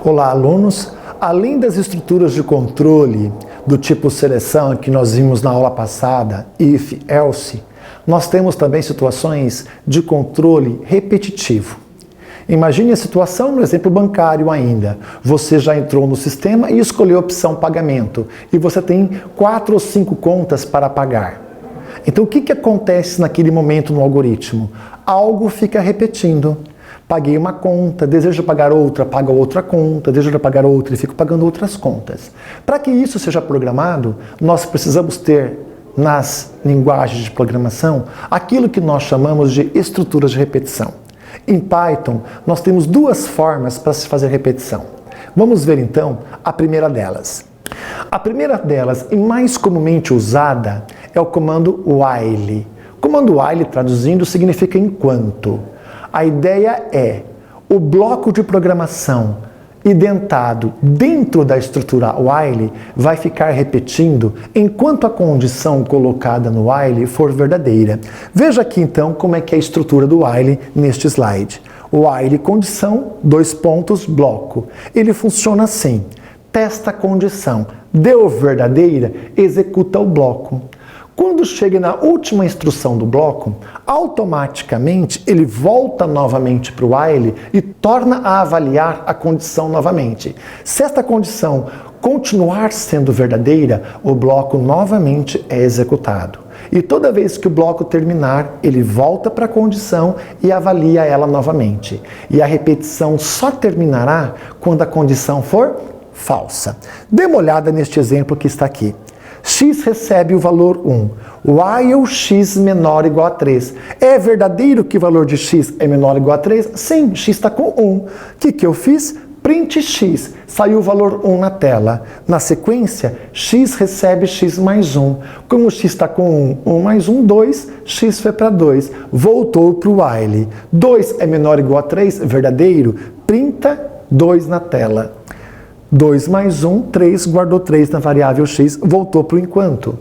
Olá, alunos! Além das estruturas de controle do tipo seleção que nós vimos na aula passada, if, else, nós temos também situações de controle repetitivo. Imagine a situação no exemplo bancário ainda. Você já entrou no sistema e escolheu a opção pagamento. E você tem 4 ou 5 contas para pagar. Então o que acontece naquele momento no algoritmo? Algo fica repetindo. Paguei uma conta, desejo pagar outra, pago outra conta, desejo pagar outra e fico pagando outras contas. Para que isso seja programado, nós precisamos ter nas linguagens de programação aquilo que nós chamamos de estruturas de repetição. Em Python, nós temos 2 formas para se fazer repetição. Vamos ver então a primeira delas. A primeira delas, e mais comumente usada, é o comando while. O comando while, traduzindo, significa enquanto. A ideia é o bloco de programação identado dentro da estrutura while vai ficar repetindo enquanto a condição colocada no while for verdadeira. Veja aqui então como é que é a estrutura do while neste slide. While condição, 2 pontos, bloco. Ele funciona assim. Testa a condição. Deu verdadeira, executa o bloco. Quando chega na última instrução do bloco, automaticamente ele volta novamente para o while e torna a avaliar a condição novamente. Se esta condição continuar sendo verdadeira, o bloco novamente é executado. E toda vez que o bloco terminar, ele volta para a condição e avalia ela novamente. E a repetição só terminará quando a condição for falsa. Dê uma olhada neste exemplo que está aqui. X recebe o valor 1, while x menor ou igual a 3. É verdadeiro que o valor de x é menor ou igual a 3? Sim, x está com 1. O que eu fiz? Print x, saiu o valor 1 na tela. Na sequência, x recebe x mais 1. Como x está com 1, 1 mais 1, 2, x foi para 2. Voltou para o while. 2 é menor ou igual a 3? Verdadeiro? Printa 2 na tela. 2 mais 1, 3, guardou 3 na variável x, voltou para o enquanto.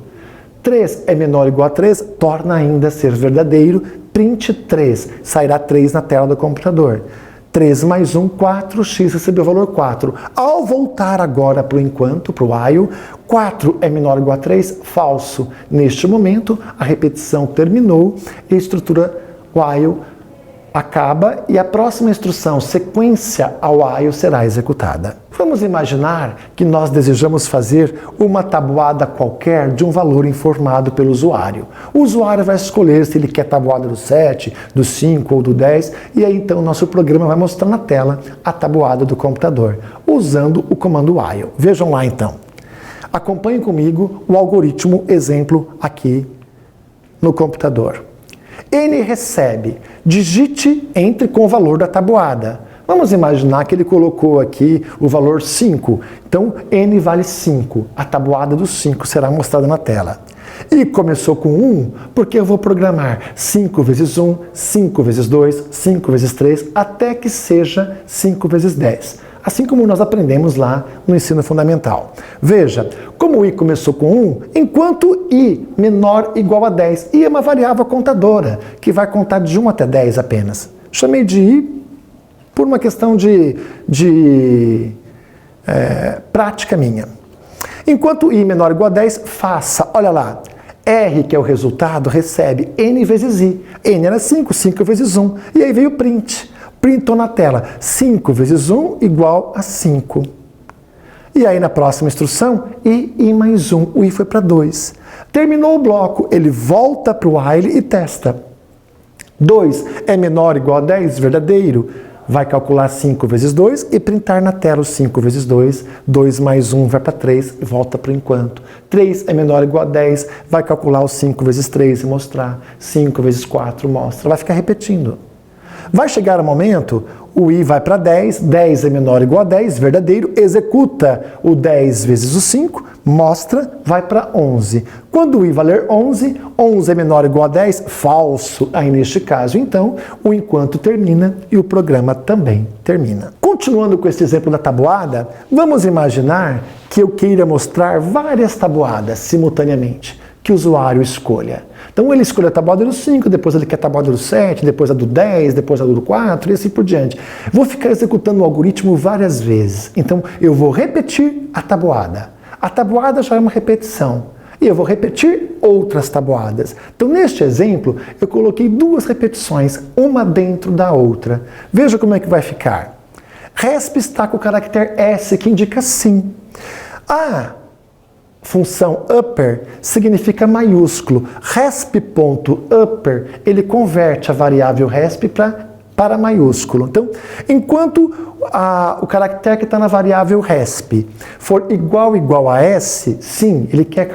3 é menor ou igual a 3, torna ainda a ser verdadeiro, print 3, sairá 3 na tela do computador. 3 mais 1, 4, x recebeu o valor 4. Ao voltar agora para o enquanto, para o while, 4 é menor ou igual a 3, falso. Neste momento, a repetição terminou e a estrutura while acaba e a próxima instrução, sequência ao while, será executada. Vamos imaginar que nós desejamos fazer uma tabuada qualquer de um valor informado pelo usuário. O usuário vai escolher se ele quer tabuada do 7, do 5 ou do 10, e aí então o nosso programa vai mostrar na tela a tabuada do computador, usando o comando while. Vejam lá então. Acompanhem comigo o algoritmo exemplo aqui no computador. N recebe, digite, entre com o valor da tabuada. Vamos imaginar que ele colocou aqui o valor 5. Então, N vale 5. A tabuada do 5 será mostrada na tela. E começou com 1, porque eu vou programar 5 vezes 1, 5 vezes 2, 5 vezes 3, até que seja 5 vezes 10. Assim como nós aprendemos lá no ensino fundamental. Veja, como o i começou com 1, enquanto i menor ou igual a 10, i é uma variável contadora, que vai contar de 1 até 10 apenas. Chamei de i por uma questão de prática minha. Enquanto i menor ou igual a 10, faça, olha lá, R, que é o resultado, recebe n vezes i. N era 5, 5 vezes 1, e aí veio o print. Printou na tela, 5 vezes 1 igual a 5. E aí na próxima instrução, i mais 1, o i foi para 2. Terminou o bloco, ele volta para o while e testa. 2 é menor ou igual a 10, verdadeiro. Vai calcular 5 vezes 2 e printar na tela o 5 vezes 2. 2 mais 1 vai para 3 e volta para o enquanto. 3 é menor ou igual a 10, vai calcular o 5 vezes 3 e mostrar. 5 vezes 4 mostra. Vai ficar repetindo. Vai chegar o momento, o i vai para 10, 10 é menor ou igual a 10, verdadeiro, executa o 10 vezes o 5, mostra, vai para 11. Quando o i valer 11, 11 é menor ou igual a 10, falso. Aí neste caso, então, o enquanto termina e o programa também termina. Continuando com esse exemplo da tabuada, vamos imaginar que eu queira mostrar várias tabuadas simultaneamente, que o usuário escolha. Então ele escolhe a tabuada do 5, depois ele quer a tabuada do 7, depois a do 10, depois a do 4 e assim por diante. Vou ficar executando o algoritmo várias vezes. Então eu vou repetir a tabuada. A tabuada já é uma repetição. E eu vou repetir outras tabuadas. Então, neste exemplo, eu coloquei duas repetições, uma dentro da outra. Veja como é que vai ficar. Resp está com o caractere S, que indica sim. A função upper significa maiúsculo. Resp.upper, ele converte a variável resp para maiúsculo. Então, enquanto o caractere que está na variável resp for igual a S, sim, ele quer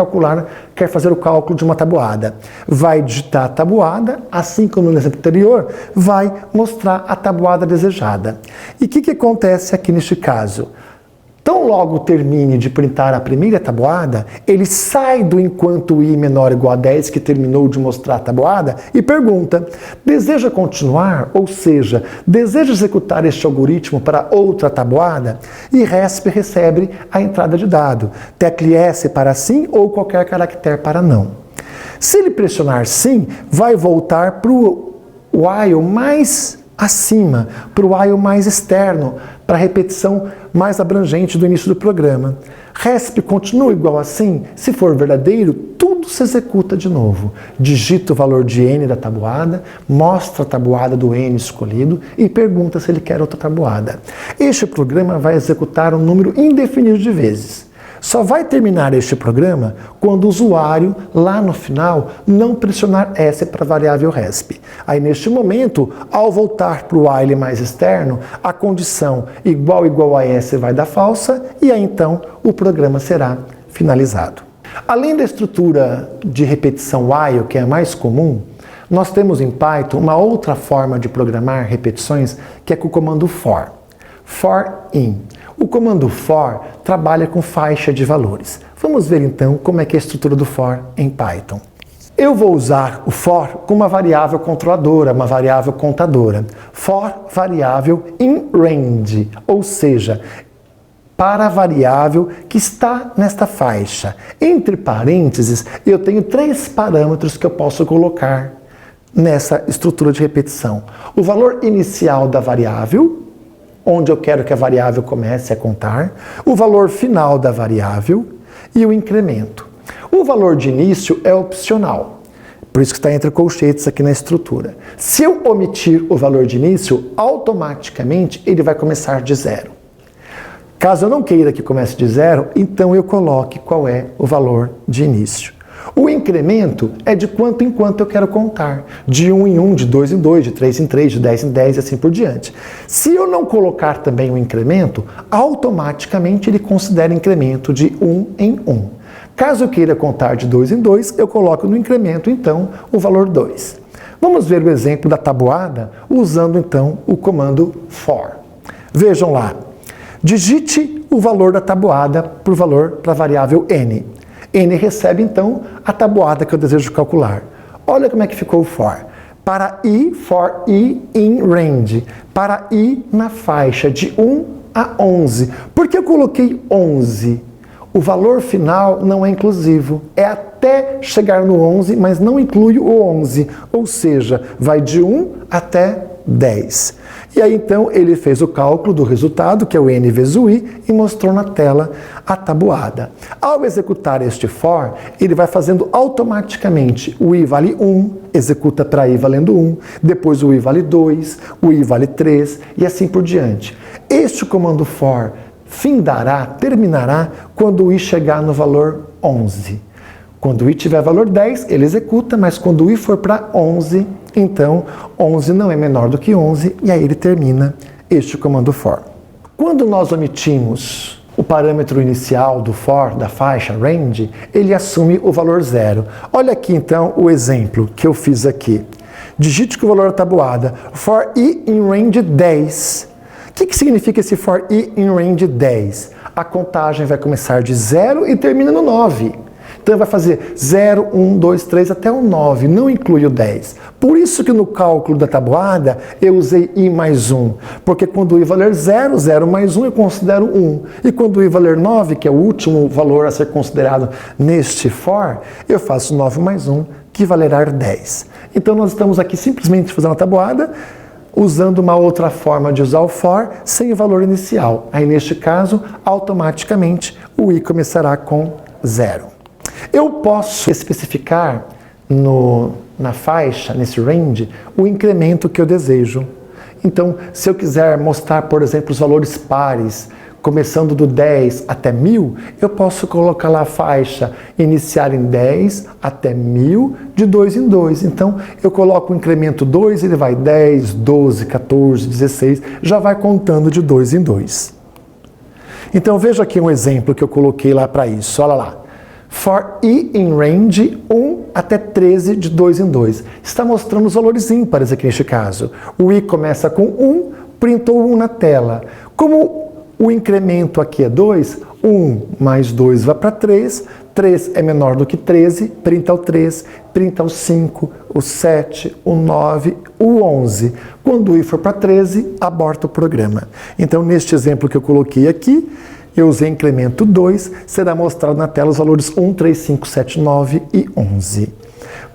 fazer o cálculo de uma tabuada. Vai digitar a tabuada, assim como no exemplo anterior, vai mostrar a tabuada desejada. E o que acontece aqui neste caso? Tão logo termine de printar a primeira tabuada, ele sai do enquanto i menor ou igual a 10, que terminou de mostrar a tabuada, e pergunta, deseja continuar? Ou seja, deseja executar este algoritmo para outra tabuada? E resp recebe a entrada de dado, tecle S para sim ou qualquer caractere para não. Se ele pressionar sim, vai voltar para o while mais acima, para o while mais externo, para a repetição mais abrangente do início do programa. Resp continua igual a sim, se for verdadeiro, tudo se executa de novo. Digita o valor de n da tabuada, mostra a tabuada do n escolhido e pergunta se ele quer outra tabuada. Este programa vai executar um número indefinido de vezes. Só vai terminar este programa quando o usuário, lá no final, não pressionar S para a variável resp. Aí, neste momento, ao voltar para o while mais externo, a condição igual a S vai dar falsa e aí, então, o programa será finalizado. Além da estrutura de repetição while, que é a mais comum, nós temos em Python uma outra forma de programar repetições, que é com o comando for. For in. O comando for trabalha com faixa de valores. Vamos ver então como é que é a estrutura do for em Python. Eu vou usar o for com uma variável controladora, uma variável contadora. For variável in range, ou seja, para a variável que está nesta faixa. Entre parênteses, eu tenho 3 parâmetros que eu posso colocar nessa estrutura de repetição. O valor inicial da variável, onde eu quero que a variável comece a contar, o valor final da variável e o incremento. O valor de início é opcional, por isso que está entre colchetes aqui na estrutura. Se eu omitir o valor de início, automaticamente ele vai começar de 0. Caso eu não queira que comece de 0, então eu coloque qual é o valor de início. O incremento é de quanto em quanto eu quero contar. De 1 em 1, de 2 em 2, de 3 em 3, de 10 em 10 e assim por diante. Se eu não colocar também o incremento, automaticamente ele considera incremento de 1 em 1. Caso eu queira contar de 2 em 2, eu coloco no incremento, então, o valor 2. Vamos ver o exemplo da tabuada usando, então, o comando for. Vejam lá. Digite o valor da tabuada para a variável n. N recebe, então, a tabuada que eu desejo calcular. Olha como é que ficou o for. Para i, for i in range. Para i na faixa de 1 a 11. Por que eu coloquei 11? O valor final não é inclusivo. É até chegar no 11, mas não inclui o 11. Ou seja, vai de 1 até 10. E aí, então, ele fez o cálculo do resultado, que é o n vezes o i, e mostrou na tela a tabuada. Ao executar este for, ele vai fazendo automaticamente o i vale 1, executa para i valendo 1, depois o i vale 2, o i vale 3, e assim por diante. Este comando for terminará quando o i chegar no valor 11. Quando o i tiver valor 10, ele executa, mas quando o i for para 11, então 11 não é menor do que 11, e aí ele termina este comando for. Quando nós omitimos o parâmetro inicial do for, da faixa, range, ele assume o valor 0. Olha aqui então o exemplo que eu fiz aqui. Digite que o valor da tabuada, for i in range 10. O que significa esse for i in range 10? A contagem vai começar de 0 e termina no 9. Então vai fazer 0, 1, 2, 3 até o 9, não inclui o 10. Por isso que no cálculo da tabuada eu usei i mais 1, porque quando o i valer 0, 0 mais 1 eu considero 1. E quando o i valer 9, que é o último valor a ser considerado neste for, eu faço 9 mais 1, que valerá 10. Então nós estamos aqui simplesmente fazendo a tabuada, usando uma outra forma de usar o for sem o valor inicial. Aí neste caso, automaticamente o i começará com 0. Eu posso especificar na faixa, nesse range, o incremento que eu desejo. Então, se eu quiser mostrar, por exemplo, os valores pares, começando do 10 até 1000, eu posso colocar lá a faixa iniciar em 10 até 1000, de 2 em 2. Então, eu coloco o incremento 2, ele vai 10, 12, 14, 16, já vai contando de 2 em 2. Então, veja aqui um exemplo que eu coloquei lá para isso. Olha lá. For i in range 1 até 13, de 2 em 2. Está mostrando os valores ímpares aqui neste caso. O i começa com 1, printou 1 na tela. Como o incremento aqui é 2, 1 mais 2 vai para 3, 3 é menor do que 13, printa o 3, printa o 5, o 7, o 9, o 11. Quando o i for para 13, aborta o programa. Então, neste exemplo que eu coloquei aqui, eu usei incremento 2, será mostrado na tela os valores 1, 3, 5, 7, 9 e 11.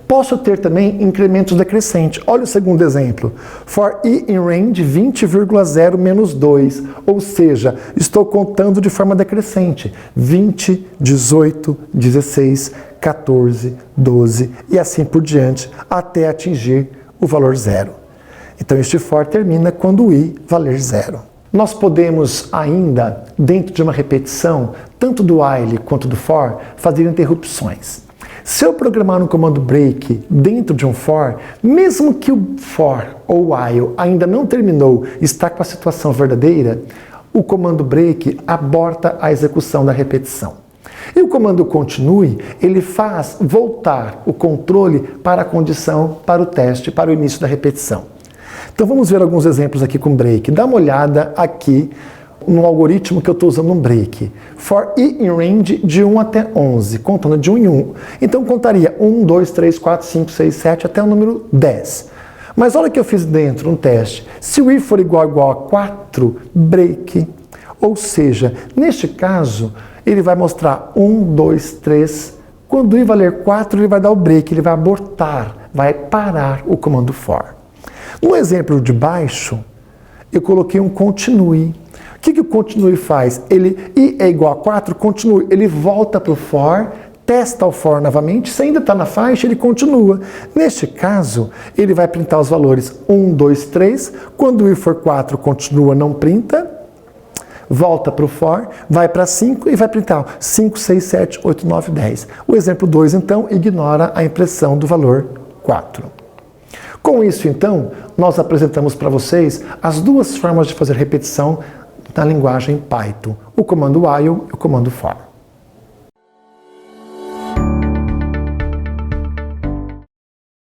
Posso ter também incrementos decrescentes. Olha o segundo exemplo. For i in range 20,0 menos 2. Ou seja, estou contando de forma decrescente. 20, 18, 16, 14, 12 e assim por diante, até atingir o valor 0. Então este for termina quando o i valer 0. Nós podemos ainda, dentro de uma repetição, tanto do while quanto do for, fazer interrupções. Se eu programar um comando break dentro de um for, mesmo que o for ou while ainda não terminou, está com a situação verdadeira, o comando break aborta a execução da repetição. E o comando continue, ele faz voltar o controle para a condição, para o teste, para o início da repetição. Então vamos ver alguns exemplos aqui com break. Dá uma olhada aqui no algoritmo que eu estou usando um break. For i in range de 1 até 11, contando de 1 em 1. Então contaria 1, 2, 3, 4, 5, 6, 7 até o número 10. Mas olha o que eu fiz dentro, um teste. Se o i for igual a 4, break. Ou seja, neste caso, ele vai mostrar 1, 2, 3. Quando o i valer 4, ele vai dar o break, ele vai abortar, vai parar o comando for. No exemplo de baixo, eu coloquei um continue. O que o continue faz? I é igual a 4, continue. Ele volta para o for, testa o for novamente. Se ainda está na faixa, ele continua. Neste caso, ele vai printar os valores 1, 2, 3. Quando o i for 4, continua, não printa. Volta para o for, vai para 5 e vai printar 5, 6, 7, 8, 9, 10. O exemplo 2, então, ignora a impressão do valor 4. Com isso, então, nós apresentamos para vocês as duas formas de fazer repetição na linguagem Python, o comando while e o comando for.